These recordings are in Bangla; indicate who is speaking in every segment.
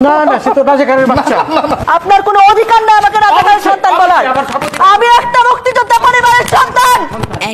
Speaker 1: না না, সে তো রাজাকারের বাচ্চা।
Speaker 2: আপনার কোনো অধিকার নেই আমাকে রাজাকারের সন্তান বলার। আমি একটা মুক্তিযোদ্ধা পরিবারের সন্তান।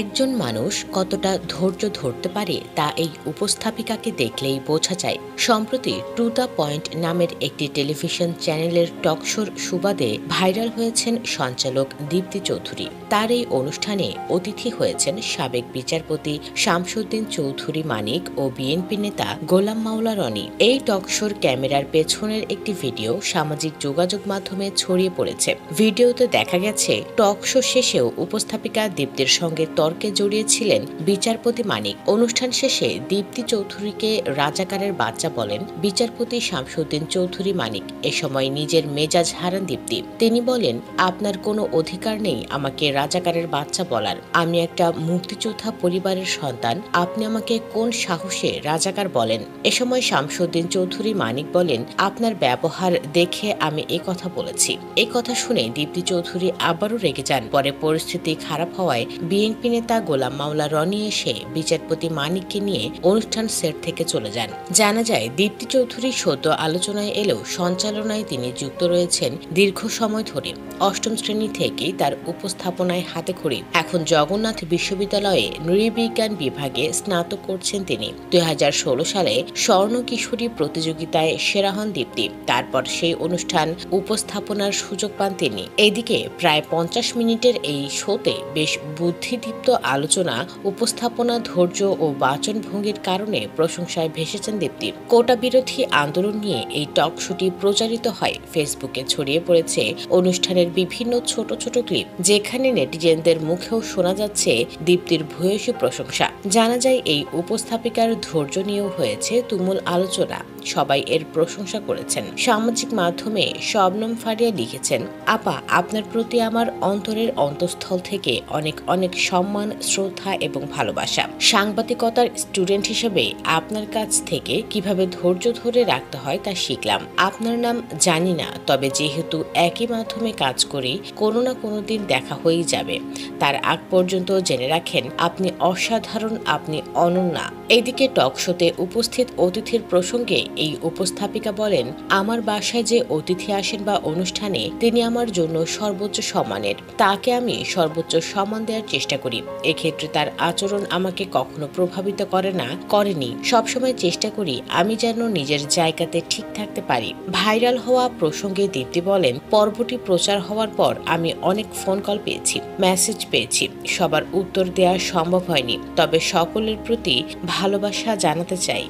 Speaker 3: একজন মানুষ কতটা ধৈর্য ধরতে পারে তা এই উপস্থাপিকাকে দেখলেই বোঝা যায়। সম্প্রতি টু দ্য পয়েন্ট নামের একটি টেলিভিশন চ্যানেলের টকশোর সুবাদে ভাইরাল হয়েছেন সঞ্চালক দীপ্তি চৌধুরী। তার এই অনুষ্ঠানে অতিথি হয়েছেন সাবেক বিচারপতি শামসুদ্দিন চৌধুরী মানিক ও বিএনপি নেতা গোলাম মাওলা রনি। এই টকশোর ক্যামেরার পেছনের একটি ভিডিও সামাজিক যোগাযোগ মাধ্যমে ছড়িয়ে পড়েছে। ভিডিওতে দেখা গেছে টকশো শেষেও উপস্থাপিকা দীপ্তির সঙ্গে তর্কে জড়িয়েছিলেন বিচারপতি মানিক। অনুষ্ঠান শেষে দীপ্তি চৌধুরীকে রাজাকারের বাচ্চা বলেন বিচারপতি শামসুদ্দিন চৌধুরী মানিক। এ সময় নিজের মেজাজ হারান দীপ্তি। তিনি বলেন, আপনার কোনো অধিকার নেই আমাকে রাজাকারের বাচ্চা বলার। আমি একটা মুক্তিযোদ্ধা পরিবারের সন্তান। আপনি আমাকে কোন সাহসে রাজাকার বলেন? এ সময় শামসুদ্দিন চৌধুরী মানিক বলেন, আপনার ব্যবহার দেখে আমি এ কথা বলেছি। এই কথা শুনে দীপ্তি চৌধুরী আবারও রেগে যান। পরে পরিস্থিতি খারাপ হওয়ায় বিএনপি নেতা গোলাম মাওলা রনি এসে বিচারপতি মানিককে নিয়ে অনুষ্ঠান সেট থেকে চলে যান। জানা যায়, দীপ্তি চৌধুরী সদ্য আলোচনায় এলেও সঞ্চালনায় তিনি যুক্ত রয়েছেন দীর্ঘ সময় ধরে। অষ্টম শ্রেণী থেকেই তার উপস্থাপনায় হাতেখড়ি। এখন জগন্নাথ বিশ্ববিদ্যালয়ে নৃবিজ্ঞান বিভাগে স্নাতক করছেন তিনি। 2016 সালে স্বর্ণ কিশোরী প্রতিযোগিতায় সেরা হন দীপ্তি। তারপর সেই অনুষ্ঠান উপস্থাপনার সুযোগ পান তিনি। এদিকে প্রায় 50 মিনিটের এই শোতে বেশ বুদ্ধিদীপ্ত আলোচনা, উপস্থাপনা, ধৈর্য ও বাচনভঙ্গির কারণে প্রশংসায় ভেসেছেন দীপ্তি। কোটা বিরোধী আন্দোলন নিয়ে এই টক শোটি প্রচারিত হয়। ফেসবুকে ছড়িয়ে পড়েছে অনুষ্ঠানের বিভিন্ন ছোট ছোট ক্লিপ, যেখানে নেটিজেনদের মুখেও শোনা যাচ্ছে দীপ্তির ভূয়সী প্রশংসা। জানা যায়, এই উপস্থাপিকার ধৈর্য নিয়েও হয়েছে তুমুল আলোচনা। সবাই এর প্রশংসা করেছেন। সামাজিক মাধ্যমে শবনম ফারিয়া লিখেছেন, আপা, আপনার প্রতি আমার অন্তরের অন্তঃস্থল থেকে অনেক অনেক সম্মান, শ্রদ্ধা এবং ভালোবাসা। সাংবাদিকতার স্টুডেন্ট হিসেবে আপনার কাছ থেকে কিভাবে ধৈর্য ধরে রাখতে হয় তা শিখলাম। আপনার নাম জানি না, তবে যেহেতু একই মাধ্যমে কাজ করি, কোনো না কোনো দিন দেখা হয়েই যাবে। তার আগ পর্যন্ত জেনে রাখেন, আপনি অসাধারণ, আপনি অনন্যা। এদিকে টক শোতে উপস্থিত অতিথির প্রসঙ্গে এই উপস্থাপিকা বলেন, আমার বাসায় যে অতিথি আসেন বা অনুষ্ঠানে, তিনি আমার জন্য সর্বোচ্চ সম্মানের। তাকে আমি সর্বোচ্চ সম্মান দেওয়ার চেষ্টা করি। এক্ষেত্রে তার আচরণ আমাকে কখনো প্রভাবিত করে না, করেনি। সবসময় চেষ্টা করি আমি যেন নিজের জায়গাতে ঠিক থাকতে পারি। ভাইরাল হওয়া প্রসঙ্গে দীপ্তি বলেন, পর্বটি প্রচার হওয়ার পর আমি অনেক ফোন কল পেয়েছি, মেসেজ পেয়েছি। সবার উত্তর দেওয়া সম্ভব হয়নি, তবে সকলের প্রতি ভালোবাসা জানাতে চাই।